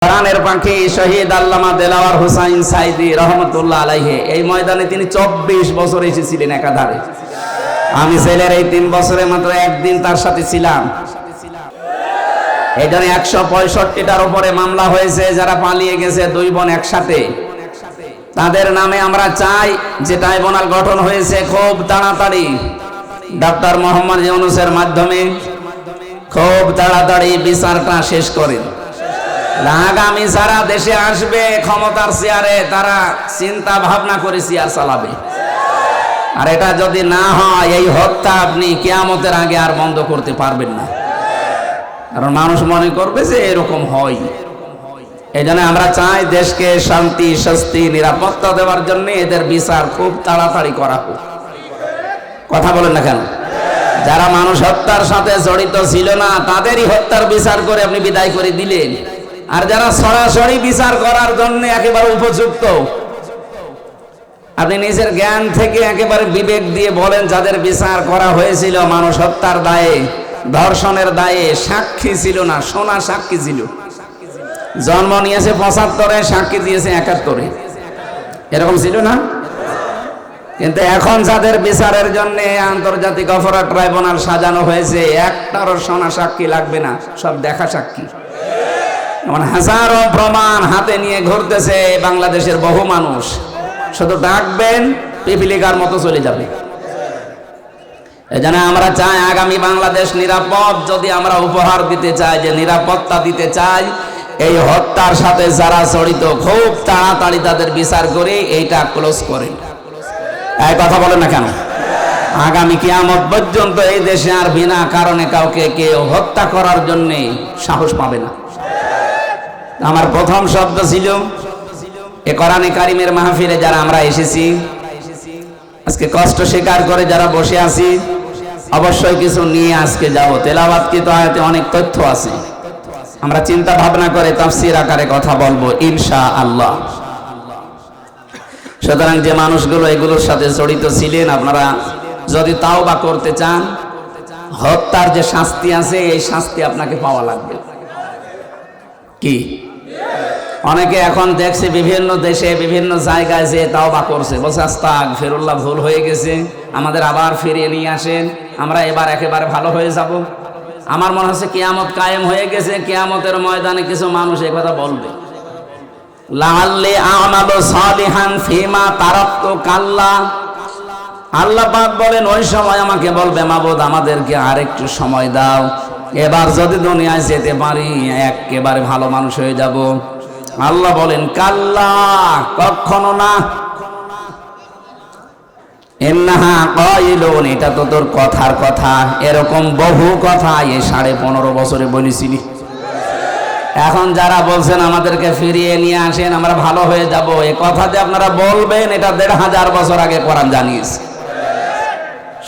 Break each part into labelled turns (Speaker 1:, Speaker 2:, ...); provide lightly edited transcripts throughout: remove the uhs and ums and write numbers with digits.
Speaker 1: কোরআনের পাখি শহীদ আল্লামা দেলাওয়ার হোসাইন সাইদি রহমতুল্লাহ আলাইহি এই ময়দানে তিনি 24 বছর এসেছিলেন একাধারে। আমি ছেলের এই 3 বছরে মাত্র একদিন তার সাথে ছিলাম। এই জন্য 165টার উপরে মামলা হয়েছে, যারা পালিয়ে গেছে দুই বোন একসাথে, তাদের নামে আমরা চাই যে ট্রাইব্যুনাল গঠন হয়েছে খুব তাড়াতাড়ি ডক্টর মোহাম্মদ ইউনূসের মাধ্যমে খুব তাড়াতাড়ি বিচারটা শেষ করেন। আগামী যারা দেশে আসবে ক্ষমতার চেয়ারে, তারা চিন্তা ভাবনা করে চেয়ার চালাবে। আর এটা যদি না হয়, এই হত্যা আপনি কিয়ামতের আগে আর বন্ধ করতে পারবেন না, কারণ মানুষ মনে করবে যে এরকম হয়। এই জন্য আমরা চাই দেশকে শান্তি, স্বস্তি, নিরাপত্তা দেওয়ার জন্য এদের বিচার খুব তাড়াতাড়ি করা হোক। কথা বলেন না কেন? যারা মানুষ হত্যার সাথে জড়িত ছিল না, তাদেরই হত্যার বিচার করে আপনি বিদায় করে দিলেন। আর যারা সরাসরি বিচার করার জন্য একেবারে উপযুক্ত, আপনি নিজের জ্ঞান থেকে একেবারে বিবেক দিয়ে বলেন, যাদের বিচার করা হয়েছিল মানুষ হত্যার দায়ে, ধর্ষণের দায়ে, সাক্ষী ছিল না, সোনা সাক্ষী ছিল, জন্ম নিয়েছে 75-এ, সাক্ষী দিয়েছে 71-এ, এরকম ছিল না? কিন্তু এখন যাদের বিচারের জন্য আন্তর্জাতিক অপরাধ ট্রাইব্যুনাল সাজানো হয়েছে, একটারও সোনা সাক্ষী লাগবে না, সব দেখা সাক্ষী। এমন হাজারো প্রমাণ হাতে নিয়ে ঘুরতেছে বাংলাদেশের বহু মানুষ, শুধু ডাকবেন পিপিলিকার মতো চলে যাবে। এই জন্য আমরা চাই আগামী বাংলাদেশ নিরাপদ। যদি আমরা উপহার দিতে চাই, যে নিরাপত্তা দিতে চাই, এই হত্যার সাথে যারা জড়িত খুব তাড়াতাড়ি তাদের বিচার করে এইটা ক্লোজ করেন। এই কথা বলেন না কেন? আগামী কিয়ামত পর্যন্ত এই দেশে আর বিনা কারণে কাউকে কেউ হত্যা করার জন্য সাহস পাবে না। আমার প্রথম শব্দ ছিল, এ কোরআনে কারিমের মাহফিলে যারা আমরা এসেছি, আজকে কষ্ট স্বীকার করে যারা বসে আছি, অবশ্যই কিছু নিয়ে আজকে যাব। তেলাওয়াতকৃত আয়াতে অনেক তথ্য আছে, আমরা চিন্তা ভাবনা করে তাফসীর আকারে কথা বলবো ইনশাআল্লাহ। সুতরাং যে মানুষগুলো এগুলোর সাথে জড়িত ছিলেন, আপনারা যদি তাওবা করতে চান, হত্যার যে শাস্তি আছে, এই শাস্তি আপনাকে পাওয়া লাগবে। কি অনেকে এখন দেখছে বিভিন্ন দেশে বিভিন্ন জায়গায় যে তাওবা করছে, বলছে আস্তাগফিরুল্লাহ, ভুল হয়ে গেছে, আমাদের আবার ফিরিয়ে নিয়ে আসেন, আমরা এবার একেবারে ভালো হয়ে যাব। আমার মনে হচ্ছে কিয়ামত কায়েম হয়ে গেছে, কিয়ামতের ময়দানে কিছু মানুষ এই কথা বলবে, লাআল্লি আমালু সালিহান ফিমা তারাকতু কাল্লা। আল্লাহ পাক বলেন, ওই সময় আমাকে বলবে, মাবুদ আমাদেরকে আরেকটু সময় দাও, এবার যদি দুনিয়ায় যেতে পারি একেবারে ভালো মানুষ হয়ে যাব। আল্লাহ বলেন, কাল্লা, কখনো না। ইন্নাহা কাইলুন, এটা তো তোর কথার কথা, এরকম বহু কথা এই 15.5 বছরে বলেছিলি। এখন যারা বলছেন আমাদেরকে ফিরিয়ে নিয়ে আসেন, আমরা ভালো হয়ে যাব, এই কথা যে আপনারা বলবেন, এটা 1500 বছর আগে কোরআন জানিয়েছে।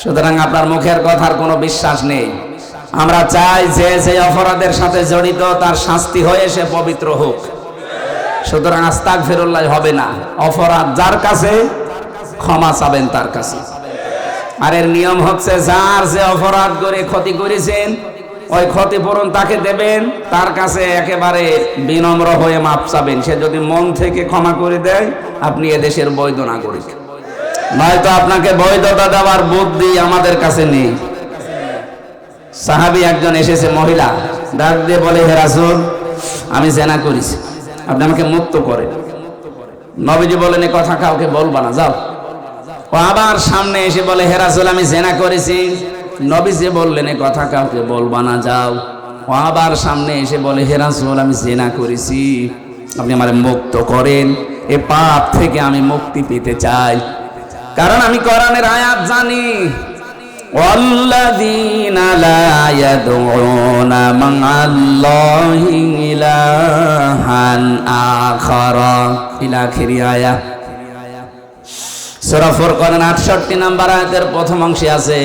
Speaker 1: সুতরাং আপনার মুখের কথার কোনো বিশ্বাস নেই। আমরা চাই যে যে অপরাধের সাথে জড়িত তার শাস্তি হয়ে সে পবিত্র হোক। সুতরাং আস্তাগফিরুল্লাহ হবে না, অপরাধ যার কাছে ক্ষমা চাবেন তার কাছে। আর এর নিয়ম হচ্ছে, যার যে অপরাধ করে ক্ষতি করেছেন, ওই ক্ষতিপূরণ তাকে দেবেন, তার কাছে একেবারে বিনম্র হয়ে মাপ চাবেন। সে যদি মন থেকে ক্ষমা করে দেয়, আপনি এদেশের বৈধ নাগরিক। নয়তো আপনাকে বৈধতা দেওয়ার বুদ্ধি আমাদের কাছে নেই। সাহাবী একজন এসেছে, মহিলা, ডাক দিয়ে বলে, হে রাসূল, আমি জিনা করেছি, আপনি আমাকে মুক্ত করেন। নবীজি বলেন, এই কথা কাউকে বলবা না, যাও। ও আবার সামনে এসে বলে, হে রাসূল, আমি জিনা করেছি। নবীজি বললেন, এই কথা কাউকে বলবা না, যাও। ও আবার সামনে এসে বলে, হে রাসূল, আমি জিনা করেছি, আপনি আমারে মুক্ত করেন, এই পাপ থেকে আমি মুক্তি পেতে চাই, কারণ আমি কোরআনের আয়াত জানি, ওয়াল্লাযীনা লা ইয়াদউনা মা'আল্লাহি ইলাহান আখারা, ইলা আখিরি আয়াত। সূরা ফুরকানের 68 নম্বর আয়াতের প্রথম অংশে আছে,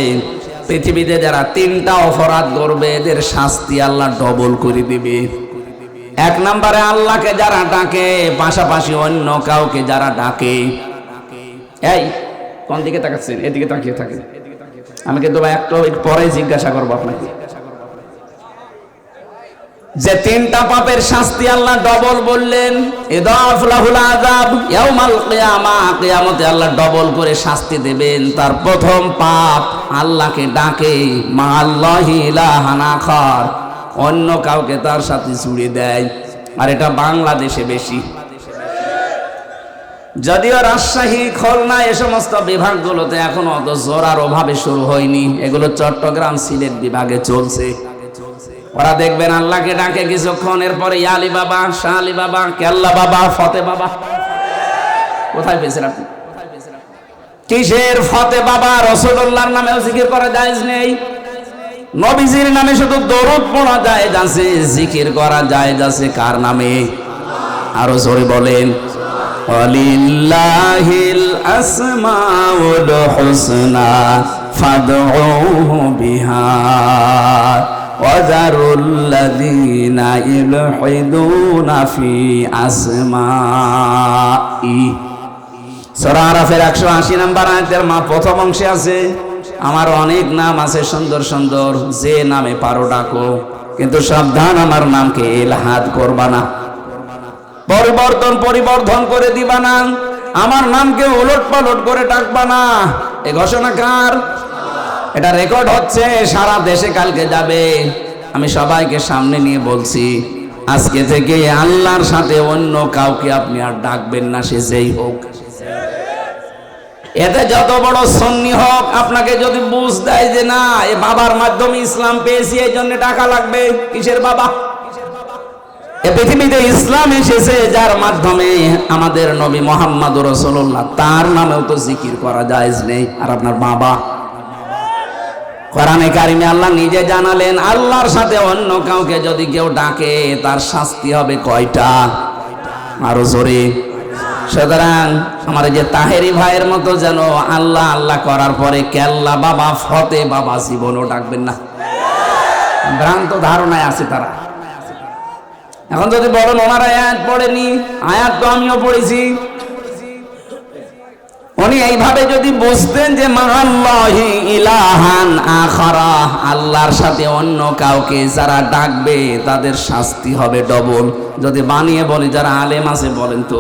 Speaker 1: পৃথিবীতে যারা 3টা অপরাধ করবে, এদের শাস্তি আল্লাহ ডবল করে দিবে। 1 নম্বরে আল্লাহকে যারা ডাকে, পাশাপাশি অন্য কাউকে যারা ডাকে। এই কোন দিকে তাকাচ্ছেন? এদিকে তাকিয়ে থাকেন, আমি কিন্তু একটু পরে জিজ্ঞাসা করবো আপনাকে। যে তিনটা পাপের শাস্তি আল্লাহ ডবল বললেন, ইদাফ লাহুল আযাব ইয়াউমাল কিয়ামা, কিয়ামতে আল্লাহ ডবল করে শাস্তি দেবেন। তার প্রথম পাপ আল্লাহকে ডাকে মা আল্লাহি ইলাহান আখার, অন্য কাউকে তার সাথে জুড়ে দেয়। আর এটা বাংলাদেশে বেশি, যদিও রাজশাহী, খুলনা এ সমস্ত বিভাগগুলোতে এখনো অত জোরার অভাবে শুরু হয়নি, এগুলো চট্টগ্রাম, সিলেট বিভাগে চলছে। ওরা দেখবেন আল্লাহকে ডাকে কিছুক্ষণ, এরপরে আলী বাবা, শাহ আলী বাবা, কেল্লা বাবা, ফতে বাবা। কোথায় পেয়েছেন আপনি? কিসের ফতে বাবা? রাসূলুল্লাহর নামেও জিকির করা জায়েজ নেই, নবীজির নামে শুধু দরুদ পড়া জায়েজ আছে, জিকির করা জায়েজ আছে কার নামে? আরো জোরে বলেন, ওয়ালিল্লাহিল আসমাউল হুসনা ফাদউহু বিহা ওয়াযারুল্লাযীনা ইলহিদুনা ফি আসমাই। সূরা আরাফের 180 নম্বর আয়াতের প্রথম অংশে আছে, আমার অনেক নাম আছে সুন্দর সুন্দর, যে নামে পারো ডাকো, কিন্তু সাবধান আমার নামকে ইলহাদ করবা না, পরিবর্তন করে দিবা না, আমার নামকে উলট পালট করে ডাকবা না। এই ঘোষণা কার? এটা রেকর্ড হচ্ছে, সারা দেশে কালকে যাবে। আমি সবাইকে সামনে নিয়ে বলছি, আজকে থেকে আল্লাহর সাথে অন্য কাউকে আপনি আর ডাকবেন না, সে যেই হোক। এতে যত বড় সুন্নি হোক, আপনাকে যদি বুঝ দেয় যে না এ বাবার মাধ্যমে ইসলাম পেয়েছি, এই জন্য টাকা লাগবে, কিসের বাবা? এ পৃথিবীতে ইসলাম এসেছে যার মাধ্যমে আমাদের নবী মুহাম্মদুর রাসূলুল্লাহ, তার নামেও তো জিকির করা জায়েজ নেই। আর আপনার বাবা, কোরআনে কারিমে আল্লাহ নিজে জানালেন, আল্লাহর সাথে অন্য কাউকে যদি কেউ ডাকে তার শাস্তি হবে কয়টা? আরো জোরে। সুতরাং আমার যে তাহেরি ভাইয়ের মতো যেন আল্লাহ আল্লাহ করার পরে কেল্লা বাবা, ফতে বাবা জীবনও ডাকবেন না, ভ্রান্ত ধারণায় আছে তারা। এখন যদি বলেন ওনারা আয়াত পড়েনি, আয়াত তো আমিও পড়েছি। উনি এইভাবে যদি বুঝতেন যে মাআল্লাহি ইলাহান আখারা, আল্লাহর সাথে অন্য কাউকে যারা ডাকবে তাদের শাস্তি হবে ডবল। যদি বানিয়ে বলি, যারা আলেম আছে বলেন তো।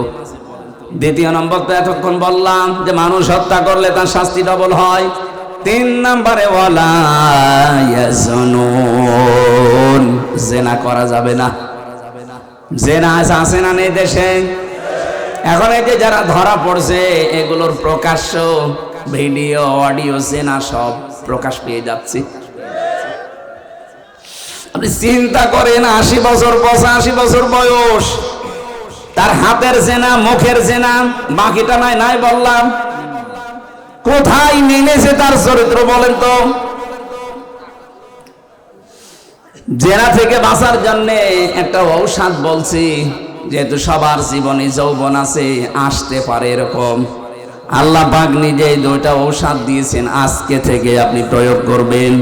Speaker 1: দ্বিতীয় নম্বর তো এতক্ষণ বললাম যে মানুষ হত্যা করলে তার শাস্তি ডবল হয়। 3 নম্বরে ওয়ালা ইয়াজনুন, জিনা করা যাবে না। জিনা আছে না নেই দেশে? এখন এই যে যারা ধরা পড়ছে, এগুলোর প্রকাশ্য ভিডিও, অডিও, জিনা সব প্রকাশ পেয়ে যাচ্ছে। আপনি চিন্তা করেন, 80 বছর 85 বছর বয়স, তার হাতের জেনা, মুখের জেনা, বাকিটা নাই বললাম। কোথায় নেমেছে তার চরিত্র বলেন তো? জেনা থেকে বাঁচার জন্য একটা ঔষধ বলছি, যেহেতু সবার জীবনে যৌবন আছে, আসতে পারে এরকম, আল্লাহ পাক নিজেই 2টা ঔষধ দিয়েছেন, আজকে থেকে আপনি প্রয়োগ করবেন।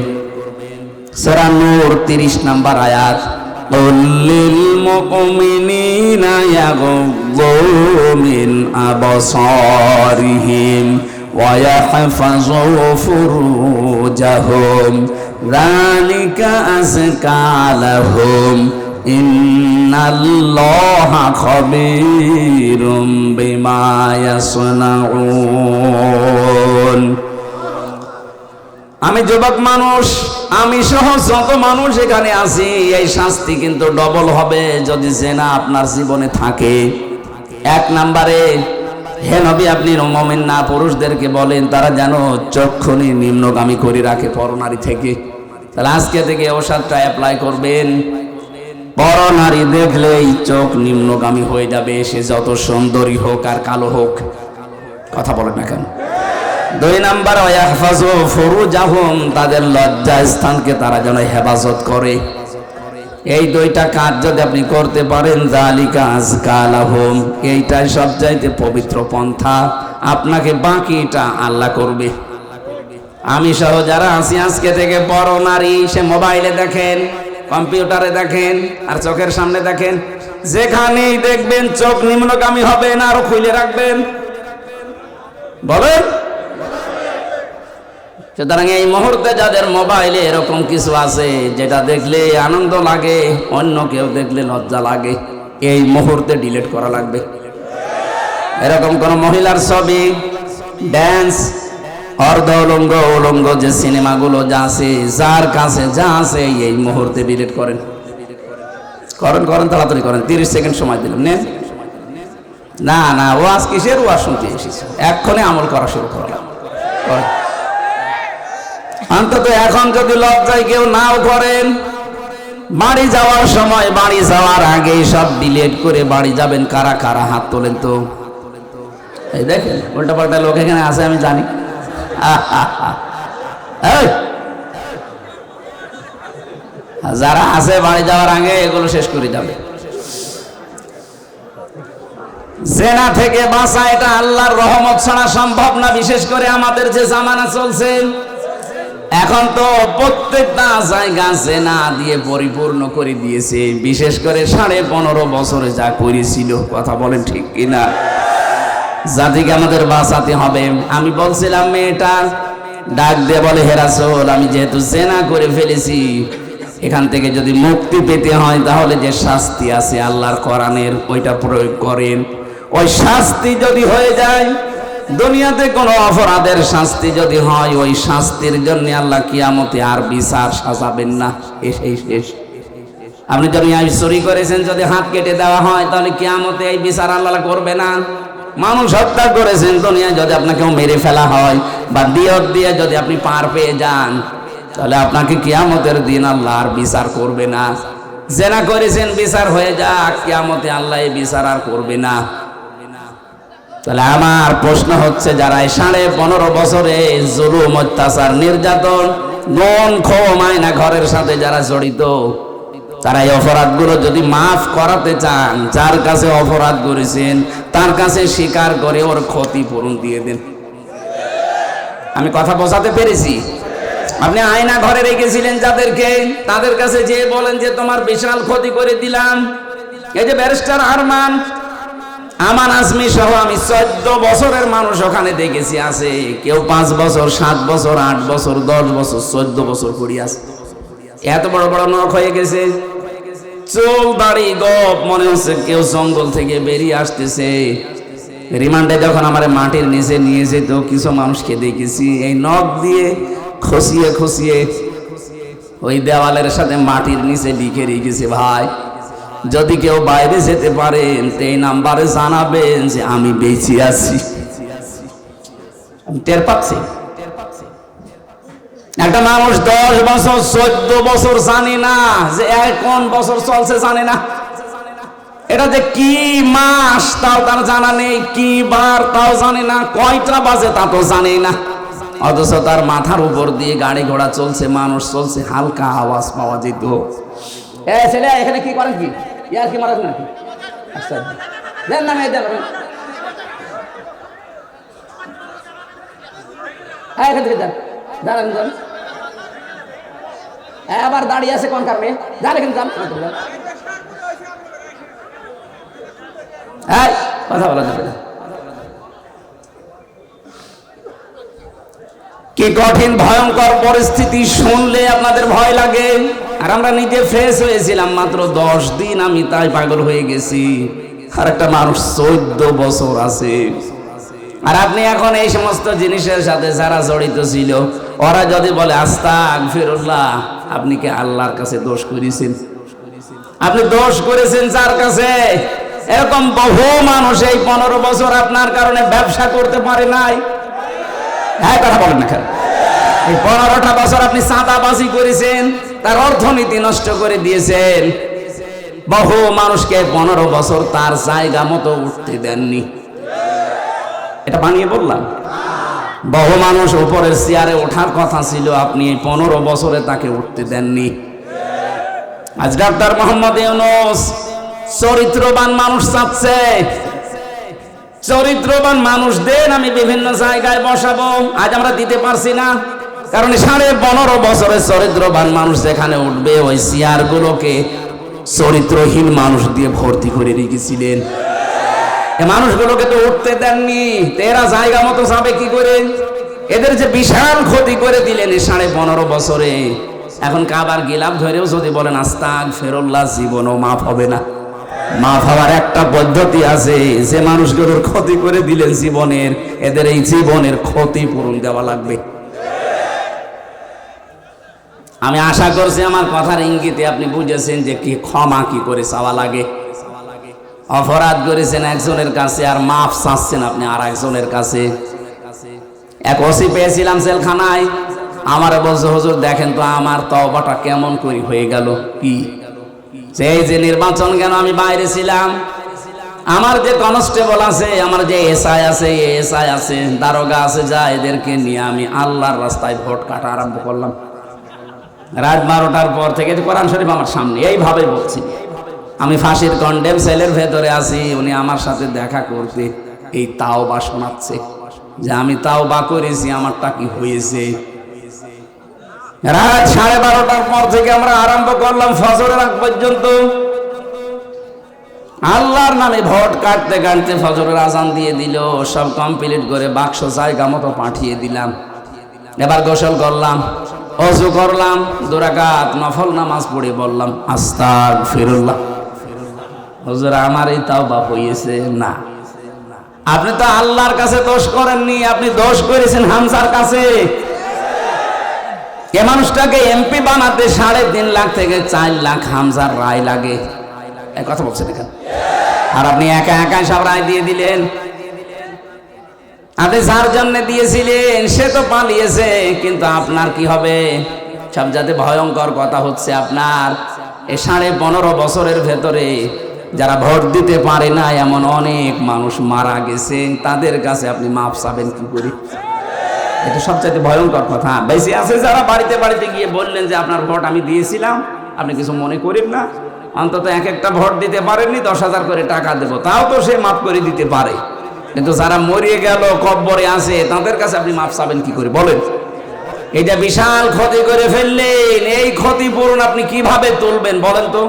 Speaker 1: সূরা নূর 30 নম্বর আয়াত, কুল্লিল মুমিনিনা ইয়াগুদ্দু মিন আবসারিহিম ওয়া ইয়াহফাযু ফুরুজাহুম যালিকা আযকা লাহুম ইন্নাল্লাহা খাবীরুম বিমা ইয়াসনাউন। আমি যুবক মানুষ, আমি সহ যত মানুষ এখানে আছি, এই শাস্তি কিন্তু ডবল হবে যদি জেনা আপনার জীবনে থাকে। 1 নম্বরে, হে নবী আপনি মুমিন না পুরুষদেরকে বলেন তারা যেন চক্ষুনি নিম্নগামী করে রাখে পরনারী থেকে। তাহলে আজকে থেকে ওষুধটা অ্যাপ্লাই করবেন, পরনারী দেখলেই চোখ নিম্নগামী হয়ে যাবে, সে যত সুন্দরী হোক আর কালো হোক। কথা বলেন না কেন? 2 নাম্বার, ওয়াহফাযু ফুরুজাহুম, তাদের লজ্জা স্থানকে তারা যেন হেফাজত করে। এই 2টা কাজ যদি আপনি করতে পারেন, যালিকা আযকা লাহুম, এইটাই সবচাইতে পবিত্র পন্থা। আপনাকে বাকিটা আল্লাহ করবে। আমি সহ যারা আছি আজকে থেকে পরনারী, সে মোবাইলে দেখেন, কম্পিউটারে দেখেন, আর চোখের সামনে দেখেন, যেখানেই দেখবেন চোখ নিম্নগামী হবে না, আরো খুলে রাখবেন। বলেন সুতরাং এই মুহূর্তে যাদের মোবাইলে এরকম কিছু আছে যেটা দেখলে আনন্দ লাগে, অন্য কেউ দেখলে লজ্জা লাগে, এই মুহূর্তে ডিলিট করা লাগবে। এরকম কোন মহিলার ছবি, ড্যান্স, অর্ধ উলঙ্গ উলঙ্গ যে সিনেমাগুলো যা আছে, যার কাছে যা আছে এই মুহূর্তে ডিলিট করেন। করেন করেন, তাড়াতাড়ি করেন, 30 সেকেন্ড সময় দিলাম। নেন। না না, ওয়াজ কিসের? ওয়াজ শুনতে এসেছে, এক্ষণে আমল করা শুরু করলাম। অন্তত এখন যদি লজ্জায় কেউ নাও করেন, বাড়ি যাওয়ার সময়, বাড়ি যাওয়ার আগে সব ডিলিট করে বাড়ি যাবেন। কারা কারা হাত তোলেন তো? এই দেখেন উল্টা পাল্টা লোক এখানে আছে, আমি জানি। যারা আছে বাড়ি যাওয়ার আগে এগুলো শেষ করে যাবে। জেনা থেকে বাঁচা এটা আল্লাহর রহমত ছাড়া সম্ভব না, বিশেষ করে আমাদের যে জামানা চলছে এখন, তো প্রত্যেকটা জায়গা জেনা দিয়ে পরিপূর্ণ করে দিয়েছে। বিশেষ করে 15.5 বছরে যা করেছিল, কথা বলেন ঠিক কিনা? জাতিকে আমাদের বাঁচাতে হবে। আমি বলছিলাম, মেয়েটা ডাক দিয়ে বলে, হে রাসূল, আমি যেহেতু জেনা করে ফেলেছি, এখান থেকে যদি মুক্তি পেতে হয় তাহলে যে শাস্তি আছে আল্লাহর কোরআনের, ওইটা প্রয়োগ করেন। ওই শাস্তি যদি হয়ে যায়, দুনিয়াতে কোনো অপরাধের শাস্তি যদি হয়, ওই শাস্তির জন্য আল্লাহ কিয়ামতে আর বিচার সাজাবেন না, এই শেষ। আপনি যদি চুরি করেছেন, যদি হাত কেটে দেওয়া হয়, তাহলে কিয়ামতে এই বিচার আল্লাহ করবে না। মানুষ হত্যা করেছেন, দুনিয়ায় যদি আপনাকে মেরে ফেলা হয় বা দিয়ত দিয়ে যদি আপনি পার পেয়ে যান, তাহলে আপনাকে কিয়ামতের দিন আল্লাহ আর বিচার করবে না। জেনা করেছেন, বিচার হয়ে যাক, কিয়ামতে আল্লাহ এই বিচার আর করবে না। তাহলে আমার প্রশ্ন হচ্ছে, যারা 15.5 বছরে জুলুম, অত্যাচার, নির্যাতন, মন ক্ষমায় না ঘরের সাথে যারা জড়িত, তারা এই অপরাধগুলো যদি মাফ করাতে চান, যার কাছে অপরাধ করেছেন তার কাছে স্বীকার করে ওর ক্ষতিপূরণ দিয়ে দেন। আমি কথা বোঝাতে পেরেছি? আপনি আয়না ঘরে রেখেছিলেন যাদেরকে, তাদের কাছে যে বলেন যে তোমার বিশাল ক্ষতি করে দিলাম। এই যে ব্যারিস্টার আরমান, আমান আজমি সহ আমি 14 বছরের মানুষ ওখানে দেখেছি আছে। কেউ 5 বছর, 7 বছর, 8 বছর, 10 বছর, 14 বছর করে আছে। এত বড় বড় নখ হয়ে গেছে, চুল দাড়ি গপ, মনে হচ্ছে কেউ জঙ্গল থেকে বেরিয়ে আসতেছে। রিমান্ডে যখন আমার মাটির নিচে নিয়ে যেত, কিছু মানুষকে দেখেছি এই নখ দিয়ে খসিয়ে খসিয়ে ওই দেওয়ালের সাথে মাটির নিচে লিখে রেখেছে, ভাই যদি কেউ বাইরে যেতে পারেন এই নাম্বারে জানাবেন যে আমি বেঁচে আছি। টের পাচ্ছি একটা মানুষ 10 বছর, 14 বছর জানে না যে কোন বছর চলছে, জানে না এটা যে কি মাস তাও তার জানা নেই, কি বার তাও জানে না, কয়টা বাজে তা তো জানে না। অথচ তার মাথার উপর দিয়ে গাড়ি ঘোড়া চলছে, মানুষ চলছে, হালকা আওয়াজ পাওয়া যেত। ছেলে এখানে কি করেন? কি ইয়ার কি মারান নাকি? আচ্ছা দেন না, মেয়ে দেন। এখান থেকে যান, দাঁড়ান যান। আবার দাঁড়িয়ে আছে কোন কারণে? যান এখানে যান, কথা বলা যাবে না। কি কঠিন ভয়ঙ্কর পরিস্থিতি, শুনলে আপনাদের ভয় লাগে। আর আমরা নিজে ফ্রেশ হয়েছিলাম মাত্র 10 দিন, আমি তাই পাগল হয়ে গেছি। আর একটা মানুষ 14 বছর আছে। আর আপনি এখন এই সমস্ত জিনিসের সাথে যারা জড়িত ছিল, ওরা যদি বলে আস্তাগফিরুল্লাহ, আপনি কি আল্লাহর কাছে দোষ করেছেন? আপনি দোষ করেছেন যার কাছে? এরকম বহু মানুষ এই 15 বছর আপনার কারণে ব্যবসা করতে পারে নাই। হ্যাঁ, কথা বলেন না কেন? এই 15টা বছর আপনি চাঁদাবাজি করেছেন, তার অর্থনীতি নষ্ট করে দিয়েছেন। বহু মানুষকে 15 বছর তার জায়গা মতো উঠতে দেননি। এটা বানিয়ে বললাম? বহু মানুষ উপরের চেয়ারে ওঠার কথা ছিল, আপনি এই 15 বছরে তাকে উঠতে দেননি। আজ ডাক্তার মোহাম্মদ ইউনূস চরিত্রবান মানুষ চাচ্ছে। চরিত্রবান মানুষ দেন, আমি বিভিন্ন জায়গায় বসাবো। আজ আমরা দিতে পারছি না, কারণ 15.5 বছরের চরিত্রবান মানুষ যেখানে উঠবে, ওই চেয়ারগুলোকে চরিত্রহীন মানুষ দিয়ে ভর্তি করে রেখেছিলেন। এই মানুষগুলোকে তো উঠতে দেননি, এরা জায়গা মতো যাবে কি করে? এদের যে বিশাল ক্ষতি করে দিলেন এই 15.5 বছরে, এখন কাবার গিলাফ ধরেও যদি বলেন আস্তাগফিরুল্লাহ, জীবনও মাফ হবে না। মাফ হওয়ার একটা পদ্ধতি আছে, যে মানুষগুলোর ক্ষতি করে দিলেন জীবনের, এদের এই জীবনের ক্ষতিপূরণ দেওয়া লাগবে। আমি আশা করছি আমার কথার ইঙ্গিতে আপনি বুঝেছেন যে কি ক্ষমা কি করে চাওয়া লাগে। অপরাধ করেছেন একজনের কাছে আর মাফ চাচ্ছেন আপনি আর একজনের কাছে। এক ওসি পেয়েছিলাম জেলখানায়, আমার বলছে হুজুর দেখেন তো আমার তওবাটা কেমন করে হয়ে গেল। কি সেই যে নির্বাচন কেন আমি বাইরে ছিলাম, আমার যে কনস্টেবল আছে, আমার যে এসআই আছে, এসআই আছে, দারোগা আছে, যা এদেরকে নিয়ে আমি আল্লাহর রাস্তায় ভোট কাটা আরম্ভ করলাম। রাত 12টার পর থেকে কোরআন শরীফ আমার সামনে এইভাবে বলছি, আমি ফাঁসির কন্ডেম সেলের ভেতরে আছি, উনি আমার সাথে দেখা করতে এই তাওবা শোনাচ্ছে যে আমি তাওবা করেছি, আমারটা কি হয়েছে। রাত 12:30টার পর থেকে আমরা আরম্ভ করলাম ফজরের আগ পর্যন্ত আল্লাহর নামে ভোট কাটতে কাটতে ফজরের আজান দিয়ে দিল, সব কমপ্লিট করে বাক্স জায়গা মতো পাঠিয়ে দিলাম। এবার গোসল করলাম, ওযু করলাম, 2 রাকাত নফল নামাজ পড়ে বললাম আস্তাগফিরুল্লাহ। হুজুর আমার এই তাওবা হয়েছে না। আপনি তো আল্লাহর কাছে দোষ করেননি, আপনি দোষ করেছেন হামজার কাছে। এ মানুষটাকে এমপি বানাতে 3.5 লাখ থেকে 4 লাখ হামজার রায় লাগে, এই কথা বলছেন এখানে। আর আপনি একা একা সব রায় দিয়ে দিলেন। আপনি যার জন্য দিয়েছিলেন সে তো পালিয়েছে, কিন্তু আপনার কি হবে? সবচেয়ে ভয়ঙ্কর কথা হচ্ছে আপনার এই 15.5 বছরের ভেতরে যারা ভোট দিতে পারে না এমন অনেক মানুষ মারা গেছে, তাদের কাছে আপনি মাপ চাবেন কি করে? এটা সবচেয়ে ভয়ঙ্কর কথা। বেশি আছে যারা বাড়িতে বাড়িতে গিয়ে বললেন যে আপনার ভোট আমি দিয়েছিলাম, আপনি কিছু মনে করেন না, অন্তত একটা ভোট দিতে পারেননি, 10,000 করে টাকা দেবো, তাও তো সে মাফ করে দিতে পারে। কিন্তু যারা মরিয়ে গেল কব্বরে আছে, তাদের কাছে আপনি মাফ চাবেন কি করে বলেন? এটা বিশাল ক্ষতি করে ফেললেন, এই ক্ষতিপূরণ আপনি কিভাবে তুলবেন বলেন তো?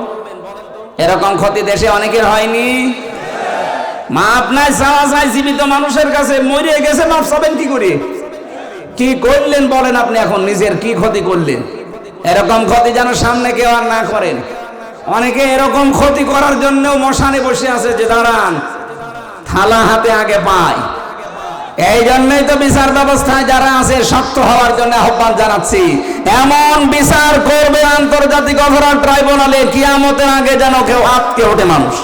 Speaker 1: এরকম ক্ষতি দেশে অনেকের হয়নি। মাফ নাই চাওয়া যায় জীবিত মানুষের কাছে, মরিয়ে গেছে মাফ চাবেন কি করে? কি করলেন বলেন আপনি? এখন নিজের কি ক্ষতি করলেন? এরকম ক্ষতি যেন সামনে কেউ আর না করেন। অনেকে এরকম ক্ষতি করার জন্য মশানে বসে আছে যে দাঁড়ান, থালা হাতে আগে পায়। এই জন্যই তো বিচার ব্যবস্থায় যারা আছে শক্ত হওয়ার জন্য আহ্বান জানাচ্ছি। এমন বিচার করবে আন্তর্জাতিক অপরাধ ট্রাইব্যুনালে, কিয়ামতের আগে যেন কেউ আটকে ওঠে মানুষ,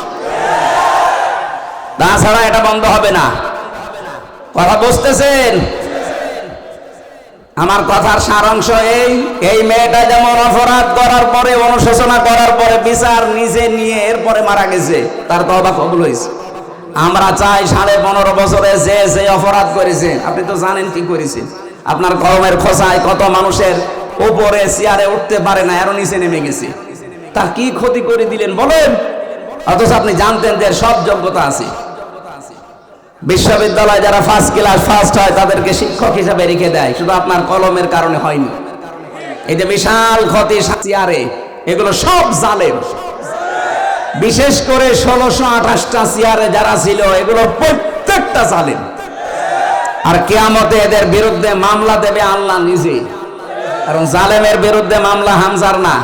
Speaker 1: তাছাড়া এটা বন্ধ হবে না। কথা বুঝতেছেন? আমার কথার সারাংশ এই মেয়েটা যেমন অপরাধ করার পরে, অনুশোচনা করার পরে বিচার নিজে নিয়ে এরপরে মারা গেছে, তার তওবা কবুল হয়েছে। আমরা চাই 15.5 বছরে যে অপরাধ করেছে, আপনি তো জানেন কি করেছেন। আপনার কলমের খোঁচায় কত মানুষের উপরে চেয়ারে উঠতে পারে না, আরো নিচে নেমে গেছে, তার কি ক্ষতি করে দিলেন বলেন? অথচ আপনি জানতেন যে সব যোগ্যতা আছে। বিশ্ববিদ্যালয়ে যারা ফার্স্ট ক্লাস ফার্স্ট হয় তাদেরকে শিক্ষক হিসাবে রেখে দেয়, শুধু আপনার কলমের কারণে হয়নি। এই যে বিশাল ক্ষতি চেয়ারে, এগুলো সব জালেম। বিশেষ করে 1628টা চেয়ারে যারা ছিল, এগুলো প্রত্যেকটা জালেম। আর কিয়ামতে এদের বিরুদ্ধে মামলা দেবে আল্লাহ নিজে, কারণ জালেমের বিরুদ্ধে মামলা হামজার না।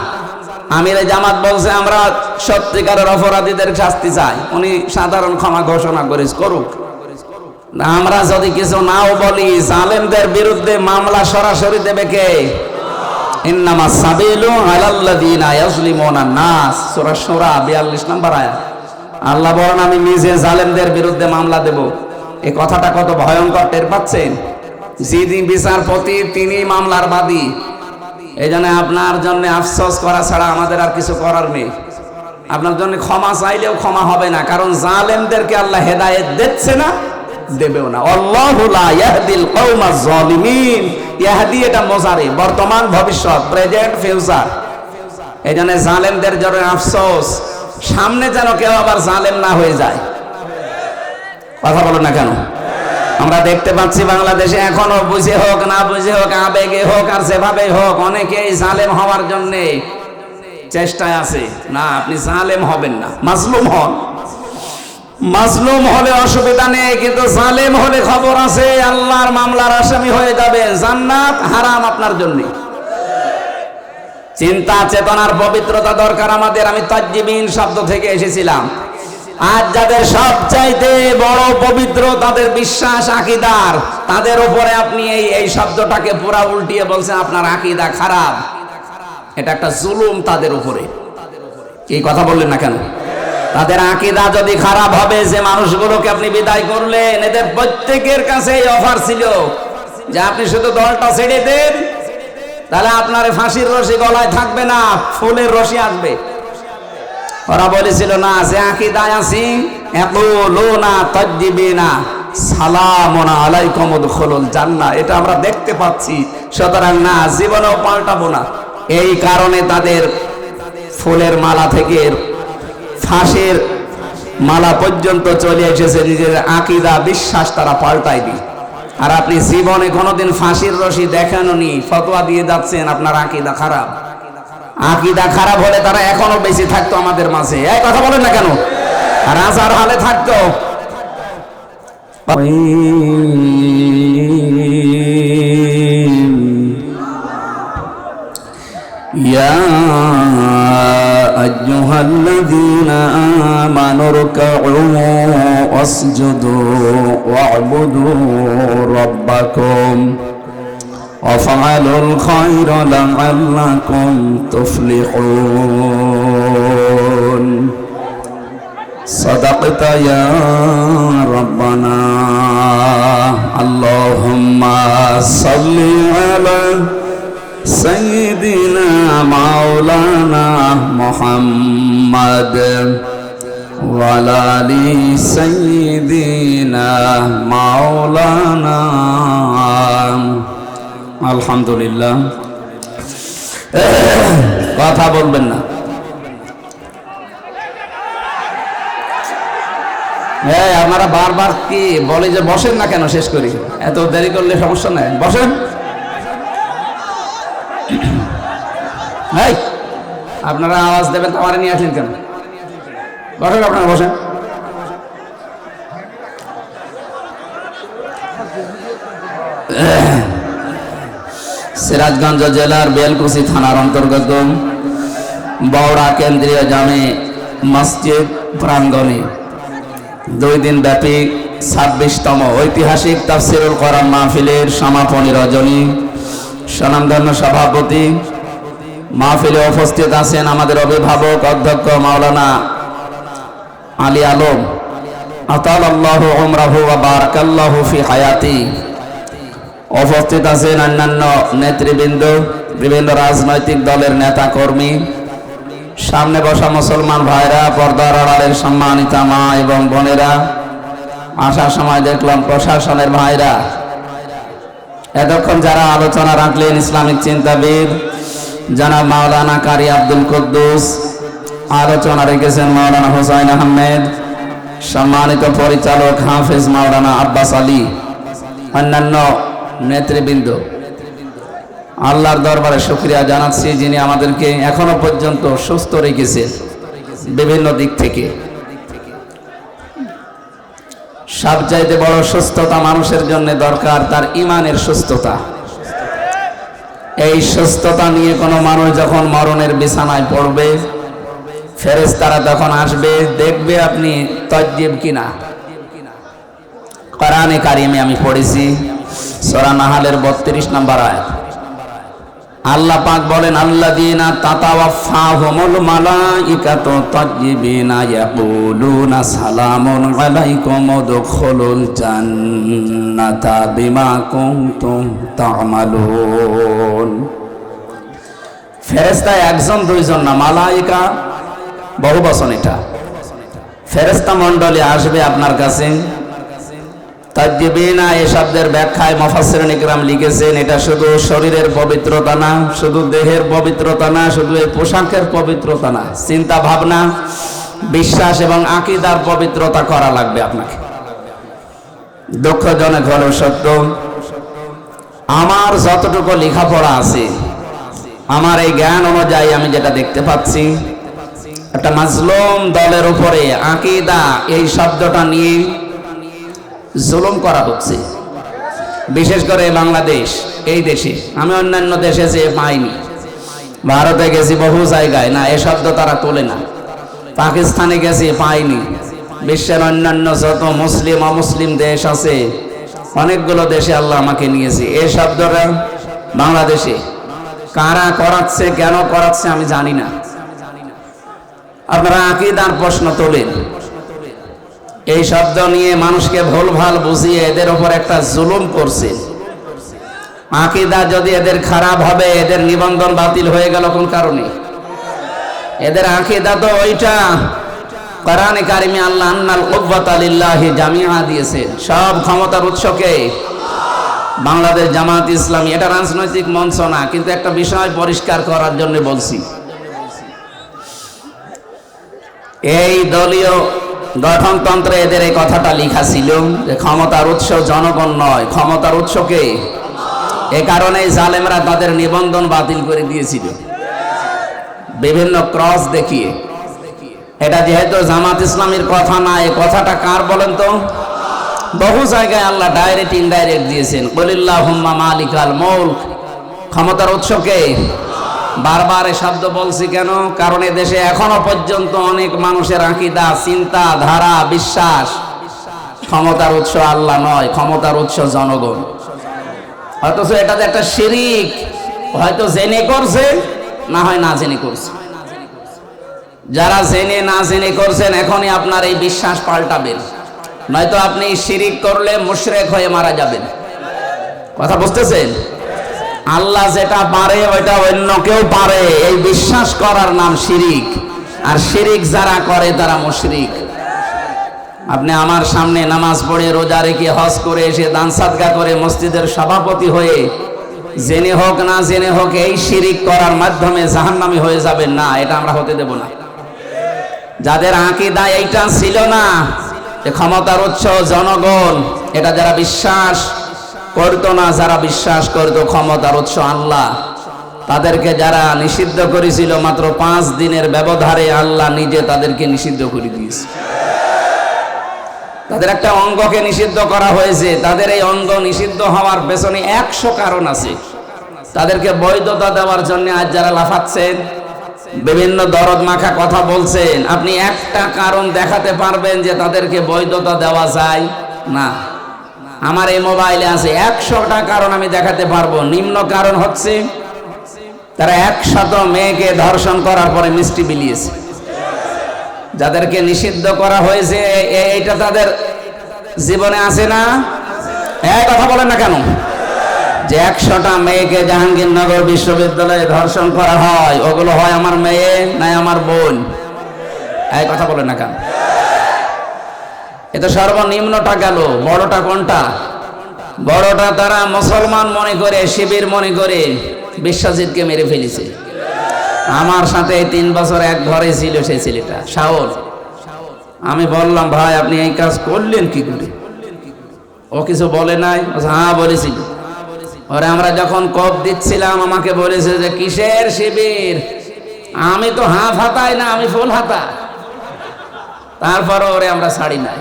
Speaker 1: আমিরে জামাত বলছে আমরা সত্যিকারের অপরাধীদের শাস্তি চাই, উনি সাধারণ ক্ষমা ঘোষণা করেছে, করুক। আমরা যদি কিছু নাও বলি, জালেমদের বিরুদ্ধে মামলা সরাসরি দেবে কে? ইন্নামাস সাবিলু আলাল্লাযিনা ইয়াজলিমুনা নাস, সূরা শুরা 42 নম্বর আয়াত। আল্লাহ বলেন আমি নিজে জালেমদের বিরুদ্ধে মামলা দেব। এই কথাটা কত ভয়ঙ্কর টের পাচ্ছেন? যিনি বিচারপতি তিনি মামলার বাদী। এই জন্য আপনার জন্য আফসোস করা ছাড়া আমাদের আর কিছু করার নেই। আপনার জন্য ক্ষমা চাইলেও ক্ষমা হবে না, কারণ জালেমদেরকে আল্লাহ হেদায়েত দিচ্ছে না, দেবেও না। আল্লাহু লা ইয়াহদিল কওমাজ জালিমিন। ইয়াহদি এটা মোজারে, বর্তমান ভবিষ্যৎ, প্রেজেন্ট ফিউচার। এই জন্য জালেমদের জন্য আফসোস, সামনে যেন কেউ আবার জালেম না হয়ে যায়। কথা বলো না কেন? আমরা দেখতে পাচ্ছি বাংলাদেশে এখনো বুঝে হোক না বুঝে হোক, আবেগে হোক আর যেভাবে হোক, অনেকেই জালেম হওয়ার জন্য চেষ্টায় আছে। না, আপনি জালেম হবেন না, মাজলুম হন। মাজলুম হলে অসুবিধা নেই, কিন্তু জালেম হলে খবর আছে, আল্লাহর মামলার আসামি হয়ে যাবে, জান্নাত হারাম আপনার জন্য। চিন্তা চেতনার পবিত্রতা দরকার আমাদের। আমি তাজ্জিবিন শব্দ থেকে এসেছিলাম। আজ যাদের সবচাইতে বড় পবিত্র তাদের বিশ্বাস আকীদার, তাদের উপরে আপনি এই শব্দটাকে পুরা উল্টিয়ে বলছেন আপনার আকীদা খারাপ। এটা একটা জুলুম তাদের উপরে। এই কথা বললেন না কেন? তাদের আকীদা যদি খারাপ হবে, যে মানুষগুলোকে আপনি বিদায় করলেন, এদের প্রত্যেকের কাছে এই অফার ছিল যে আপনি শুধু দলটা ছেড়ে দেন, তাহলে আপনার ফাঁসির রশি গলায় থাকবে না, ফুলের রশি আসবে। ওরা বলেছিল না, যে আকীদায় আছি ইয়াকুলুনা তাজ্জিবিনা সালামুন আলাইকুম উদখুলুল জান্নাহ, এটা আমরা দেখতে পাচ্ছি, সুতরাং না, জীবনেও পাল্টাবো না। এই কারণে তাদের ফুলের মালা থেকে ফাঁসির মালা পর্যন্ত চলে এসেছে, নিজের আকীদা বিশ্বাস তারা পাল্টায়নি। আর আপনি জীবনে কোনোদিন ফাঁসির রশি দেখানোনি, ফতোয়া দিয়ে যাচ্ছেন আপনার আকীদা খারাপ। আকীদা খারাপ হলে তারা এখনো বেঁচে থাকতো আমাদের মাঝে। এই কথা বলেন না কেন? রাজার হালে থাকতো। ইয়া আইয়ুহাল্লাযীনা আমানু রুকউ ওয়াসজুদু ওয়া'বুদু রাব্বাকুম وَافْعَلُوا الْخَيْرَ لَعَلَّكُمْ تُفْلِحُونَ صدقت يا ربنا اللهم صل على سيدنا مولانا محمد وعلى آل سيدنا مولانا আলহামদুলিল্লাহ। কথা বলবেন না। আপনারা বারবার কি বলে যে বসেন না কেন? শেষ করি, এত দেরি করলে সমস্যা নাই, বসেন। আপনারা আওয়াজ দেবেন, আমার নিয়ে আসেন কেন? বসেন, আপনারা বসেন। সিরাজগঞ্জ জেলার বেলকুচি থানার অন্তর্গত বওড়া কেন্দ্রীয় জামে মসজিদ প্রাঙ্গণে 2 দিন ব্যাপী 26তম ঐতিহাসিক তাফসীরুল কোরআন মাহফিলের সমাপনী রজনী। স্বনামধন্য সভাপতি, মাহফিলে উপস্থিত আছেন আমাদের অভিভাবক অধ্যক্ষ মাওলানা আলী আলম, আতালাল্লাহু উমরাহু ওয়া বারাকাল্লাহু ফি হায়াতি। উপস্থিত আছেন অন্যান্য নেতৃবৃন্দ, বিভিন্ন রাজনৈতিক দলের নেতা কর্মী, সামনে বসা মুসলমান ভাইরা, পর্দার আড়ালের সম্মানিত মা এবং বোনেরা, আসার সময় দেখলাম প্রশাসনের ভাইরা। এতক্ষণ যারা আলোচনা রাখলেন ইসলামিক চিন্তাবিদ জনাব মাওলানা কারি আব্দুল কুদ্দুস, আলোচনা রেখেছেন মাওলানা হুসাইন আহমেদ, সম্মানিত পরিচালক হাফেজ মাওলানা আব্বাস আলী, অন্যান্য নেতৃবৃন্দ, আল্লাহর দরবারে শুকরিয়া জানাচ্ছি যিনি আমাদেরকে এখনো পর্যন্ত সুস্থ রেখেছেন বিভিন্ন দিক থেকে। সবচাইতে বড় সুস্থতা মানুষের জন্য দরকার তার ঈমানের সুস্থতা। এই সুস্থতা নিয়ে কোনো মানুষ যখন মরণের বিছানায় পড়বে, ফেরেশতারা তখন আসবে, দেখবে আপনি তাজ্জিব কিনা। কোরআনে কারিমে আমি পড়েছি সূরা নাহলের 32 নম্বর আয়াত। আল্লাহ পাক বলেন, আল্লাযীনা তাতাওয়াফাহুমুল মালাইকাতু তাজ্জিবিনা ইয়াকুলুনা সালামুন আলাইকুম উদখুলুল জান্নাতা বিমা কুনতুম তা'মালুন। ফেরেশতা একজন দুইজন না, মালাইকা বহু বচন। এটা ফেরেশতা মণ্ডলী আসবে আপনার কাছে। তাজ্জিবিনা এই শব্দের ব্যাখ্যায় মুফাসসিরিন ইকরাম লিখেছেন, এটা শুধু শরীরের পবিত্রতা না, শুধু দেহের পবিত্রতা না, শুধু এই পোশাকের পবিত্রতা না, চিন্তা ভাবনা, বিশ্বাস এবং আকীদার পবিত্রতা করা লাগবে আপনাকে। দুঃখজনক হলেও সত্য, আমার যতটুকু লেখাপড়া আছে, আমার এই জ্ঞান অনুযায়ী আমি যেটা দেখতে পাচ্ছি, একটা মাজলুম দলের উপরে আকীদা এই শব্দটা নিয়ে জুলুম করা হচ্ছে, বিশেষ করে বাংলাদেশ এই দেশে। আমি অন্যান্য দেশে যে পাইনি, ভারতে গেছি বহু জায়গায়, না এ শব্দ তারা তোলে না। পাকিস্তানে গেছি পাইনি। বিশ্বের অন্যান্য যত মুসলিম অমুসলিম দেশ আছে অনেকগুলো দেশে আল্লাহ আমাকে নিয়েছে। এই শব্দটা বাংলাদেশে কারা করাচ্ছে, কেন করাচ্ছে আমি জানি না। আপনারা আকীদার প্রশ্ন তোলেন, এই শব্দ নিয়ে মানুষকে ভুলভাল বুঝিয়ে এদের উপর একটা জুলুম করছে। আকীদা যদি এদের খারাপ হবে, এদের নিবন্ধন বাতিল হয়ে গেল কোন কারণে? এদের আকীদা তো ওইটা, কোরআনে কারিমে আল্লাহ আন্নাল কুওয়াতা লিল্লাহি জামিআ দিয়েছেন, সব ক্ষমতার উৎসকে বাংলাদেশ জামাত ইসলামী। এটা রাজনৈতিক মঞ্চ না, কিন্তু একটা বিষয় পরিষ্কার করার জন্য বলছি। এই দলীয় গঠনতন্ত্রে এদের এই কথাটা লেখা ছিল যে ক্ষমতার উৎস জনগণ নয়, ক্ষমতার উৎসকে। এ কারণে জালেমরা তাদের নিবন্ধন বাতিল করে দিয়েছিল বিভিন্ন ক্রস দেখিয়ে। এটা যেহেতু জামাত ইসলামীর কথা না, এই কথাটা কার বলেন তো? বহু জায়গায় আল্লাহ ডাইরেক্ট ইনডাইরেক্ট দিয়েছেন, কুলিল্লাহুম্মা মালিকাল মুলক, ক্ষমতার উৎসকে। বারবার এই শব্দ বলছি কেন? কারণ এ দেশে এখনো পর্যন্ত অনেক মানুষের আকীদা, চিন্তা ধারা, বিশ্বাস ক্ষমতার উৎস আল্লাহ নয়, ক্ষমতার উৎস জনগণ। অথচ এটাতে একটা শিরিক, হয়তো জেনে করছে, না হয় না জেনে করছে। যারা জেনে না জেনে করছেন এখনই আপনার এই বিশ্বাস পাল্টাবেন, নয়তো আপনি শিরিক করলে মুশরিক হয়ে মারা যাবেন। কথা বুঝতেছেন? আল্লাহ যেটা পারে ওইটা অন্য কেউ পারে, এই বিশ্বাস করার নাম শিরিক। আর শিরিক যারা করে তারা মুশরিক। আপনি আমার সামনে নামাজ পড়ে, রোজা রেখে, হজ করে এসে দান সাদকা করে মসজিদের সভাপতি হয়ে জেনে হোক না জেনে হোক এই শিরিক করার মাধ্যমে জাহান্নামী হয়ে যাবেন না, এটা আমরা হতে দেব না। যাদের আকীদা এইটা ছিল না যে ক্ষমতার উৎস জনগণ, এটা যারা বিশ্বাস করতো না, যারা বিশ্বাস করতো ক্ষমতার উৎস আল্লাহ, তাদেরকে যারা নিষিদ্ধ করেছিল মাত্র 5 দিনের ব্যবধানে আল্লাহ নিজে তাদেরকে নিষিদ্ধ করে দিয়েছে। তাদের একটা অঙ্গকে নিষিদ্ধ করা হয়েছে। তাদের এই অঙ্গ নিষিদ্ধ হওয়ার পেছনে 100 কারণ আছে। তাদেরকে বৈধতা দেওয়ার জন্য আজ যারা লাফাচ্ছেন, বিভিন্ন দরদ মাখা কথা বলছেন, আপনি একটা কারণ দেখাতে পারবেন যে তাদেরকে বৈধতা দেওয়া যায় না? আমার এই মোবাইলে আছে 100টা কারণ আমি দেখাতে পারবো। নিম্ন কারণ হচ্ছে তারা 100 মেয়েকে ধর্ষণ করার পরে মিষ্টি বিলিয়েছে। যাদেরকে নিষিদ্ধ করা হয়েছে এইটা তাদের জীবনে আছে না? কথা বলেন না কেন? যে 100টা মেয়েকে জাহাঙ্গীরনগর বিশ্ববিদ্যালয়ে ধর্ষণ করা হয়, ওগুলো হয় আমার মেয়ে না আমার বোন? কথা বলেন না কেন? এটা সর্বনিম্নটা গেল। বড়টা কোনটা? বড়টা তারা মুসলমান মনে করে, শিবির মনে করে বিশ্বজিৎকে মেরে ফেলেছে। আমার সাথে 3 বছর এক ঘরে ছিল সেই ছেলেটা, শাওল। আমি বললাম, ভাই আপনি এই কাজ করলেন কি করে? ও কিছু বলে নাই? হ্যাঁ বলেছিল। ওরে আমরা যখন কোপ দিচ্ছিলাম আমাকে বলেছে যে কিসের শিবির? আমি তো হাফ হাতাই না, আমি ফুল হাতা। তারপর ওরে আমরা ছাড়ি নাই।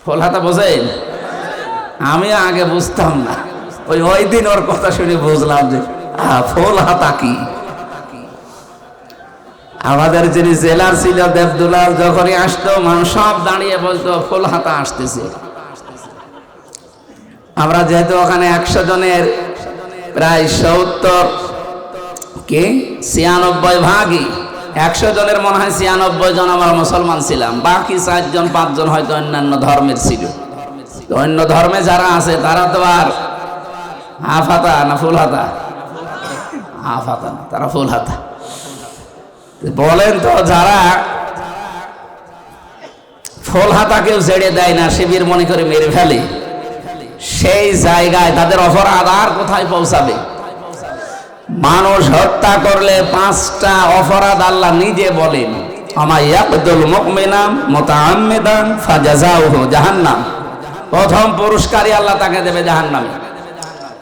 Speaker 1: ফুল হাতা বোঝেন? আমি আগে বুঝতাম না, ওই দিন ওর কথা শুনে বুঝলাম যে ফুল হাতা কি। আমাদের যিনি জেলার ছিল দেবদুলাল, যখনই আসতো মানুষ সব দাঁড়িয়ে বলতো ফুল হাতা আসতেছে। আমরা যেহেতু ওখানে 100 জনের প্রায় 96 ভাগই, 100 জনের মনে হয় 96 জন আমরা মুসলমান ছিলাম, বাকি 4 জন 5 জন হয়তো অন্যান্য ধর্মের ছিল। অন্য ধর্মে যারা আছে তারা তো আর হাফ হাতা না ফুল হাতা? হাফ হাতা না, তারা ফুল হাতা। বলেন তো, যারা ফুল হাতাকেও ছেড়ে দেয় না, শিবির মনে করে মেরে ফেলে, সেই জায়গায় তাদের অপরাধ আর কোথায় পৌঁছাবে? মানুষ হত্যা করলে 5টা অপরাধ আল্লাহ নিজে বলেন, আমা ইয়াকতুল মুমিনা মুতাআম্মিদান ফাজাযাউহু জাহান্নাম। প্রথম পুরস্কারই আল্লাহ তাকে দেবে জাহান্নামে।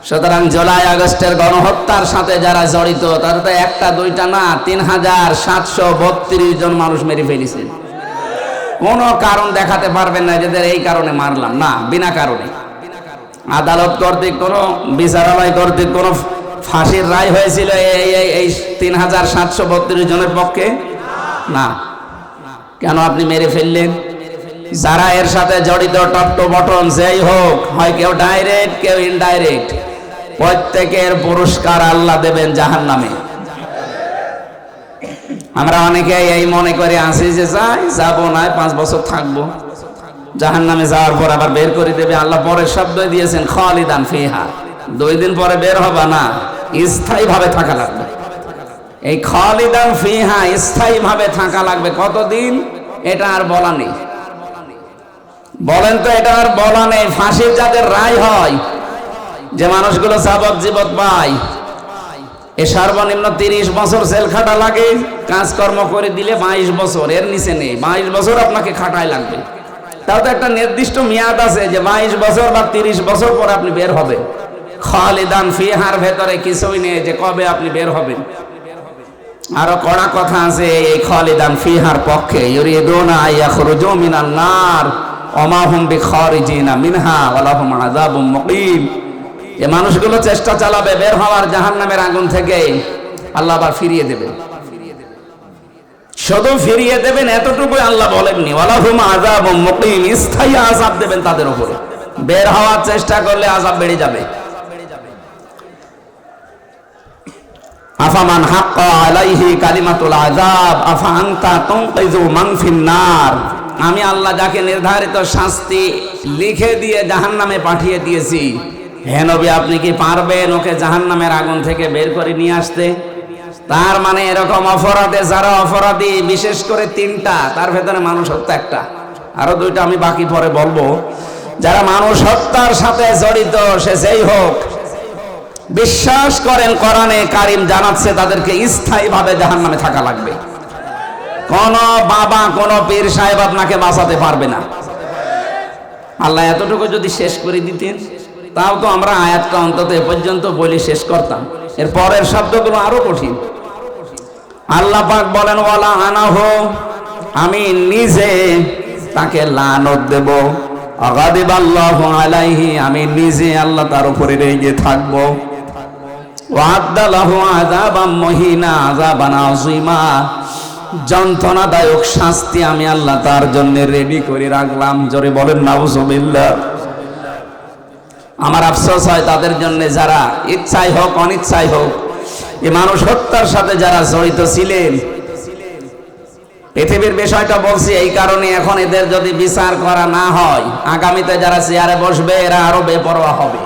Speaker 1: সুতরাং জুলাই আগস্টের গণহত্যার সাথে যারা জড়িত তারা তো একটা দুইটা না, 3732 জন মানুষ মেরে ফেলেছেন। কোনো কারণ দেখাতে পারবেন না যেদের এই কারণে মারলাম, না, বিনা কারণে। আদালত কর্তৃক কোনো, বিচারালয় কর্তৃক কোনো ফাঁসির রায় হয়েছিল এই 3732 জনের পক্ষে? না। কেন আপনি মেরে ফেললেন? যারা এর সাথে জড়িত, টপ টু বটম যেই হোক, হয় কেউ ডাইরেক্ট কেউ ইনডাইরেক্ট, প্রত্যেকের পুরস্কার আল্লাহ দেবেন জাহান্নামে। আমরা অনেকে এই মনে করে আসি যে যাবো না, 5 বছর থাকবো, জাহান্নামে যাওয়ার পর আবার বের করে দেবে আল্লাহ। পরের শব্দ দিয়েছেন খালিদান ফিহা, 2 দিন পরে বের হবে না, স্থায়ী ভাবে থাকা লাগবে। এই খালিদান ফিহা স্থায়ী ভাবে থাকা লাগবে কতদিন এটা আর বলা নেই। বলেন তো, এটা আর বলা নেই। ফাঁসির যাদের রায় হয়, যে মানুষগুলো যাবজ্জীবন পায়, এ সর্বনিম্ন 30 বছর জেল খাটা লাগে, কাজকর্ম করে দিলে 22 বছর, এর নিচে নেই। 22 বছর আপনাকে খাটাই লাগবে। তাও তো একটা নির্দিষ্ট মেয়াদ আছে যে 22 বছর বা 30 বছর পর আপনি বের হবেন। খালিদান ফিহার ভেতরে কিছুই নেই যে কবে আপনি বের হবেন। আরো কড়া কথা আছে এই খালিদান ফিহার পক্ষে, ইউরিদুনা ইয়াখরুজু মিনান নার ওয়া মা হুম বিখারিজিনা মিনহা ওয়া লাহুম আযাবুম মুকিম। এই মানুষগুলো চেষ্টা চালাবে বের হওয়ার জাহান্নামের আগুন থেকে, আল্লাহ আবার ফিরিয়ে দেবেন। শুধু ফিরিয়ে দেবেন এতটুকুই আল্লাহ বলেননি, ওয়া লাহুম আযাবুম মুকিম, স্থায়ী আযাব দেবেন তাদের উপরে। বের হওয়ার চেষ্টা করলে আযাব বেড়ে যাবে। আফামান হাক্কা আলাইহি কালিমাতুল আযাব আফা আনতা তুনকিযু মান ফিন নার। আমি আল্লাহ যাকে নির্ধারিত শাস্তি লিখে দিয়ে জাহান্নামে পাঠিয়ে দিয়েছি, হে নবী আপনি কি পারবেন ওকে জাহান্নামের আগুন থেকে বের করে নিয়ে আসতে? তার মানে এরকম অপরাধে যারা অপরাধী, বিশেষ করে 3টা, তার ভেতরে মানুষ হত্যা একটা, আরো 2টা আমি বাকি পরে বলবো। যারা মানুষ হত্যার সাথে জড়িত, সে যেই হোক, বিশ্বাস করেন কোরআনে কারিম জানাচ্ছে তাদেরকে স্থায়ীভাবে জাহান্নামে থাকা লাগবে। কোন বাবা, কোন পীর সাহেব আপনাকে বাঁচাতে পারবে না। আল্লাহ এতটুকু যদি শেষ করে দিতেন, তাও তো আমরা আয়াতটা অন্তত এ পর্যন্ত বলি শেষ করতাম। এর পরের শব্দগুলো আরো কঠিন। আল্লাহ পাক বলেন ওয়ালা আনাহু, আমি নিজে তাকে লানত দেব। আগাদিবাল্লাহু আলাইহি, আমি নিজে আল্লাহ তার উপরে রেগে থাকবো। ওয়া'আদ্দা লাহু আযাবাম মুহিনা, আযাবান আযীমা, যন্ত্রণাদায়ক শাস্তি আমি আল্লাহ তার জন্য রেডি করে রাখলাম। জোরে বলেন নাউযুবিল্লাহ। আমার আফসোস হয় তাদের জন্য যারা ইচ্ছাই হোক অনিচ্ছাই হোক এই মানুষ হত্যার সাথে যারা জড়িত ছিলেন। পৃথিবীর বিষয়টা বলছি এই কারণে, এখন এদের যদি বিচার করা না হয়, আগামীতে যারা চেয়ারে বসবে এরা আরো বেপরোয়া হবে।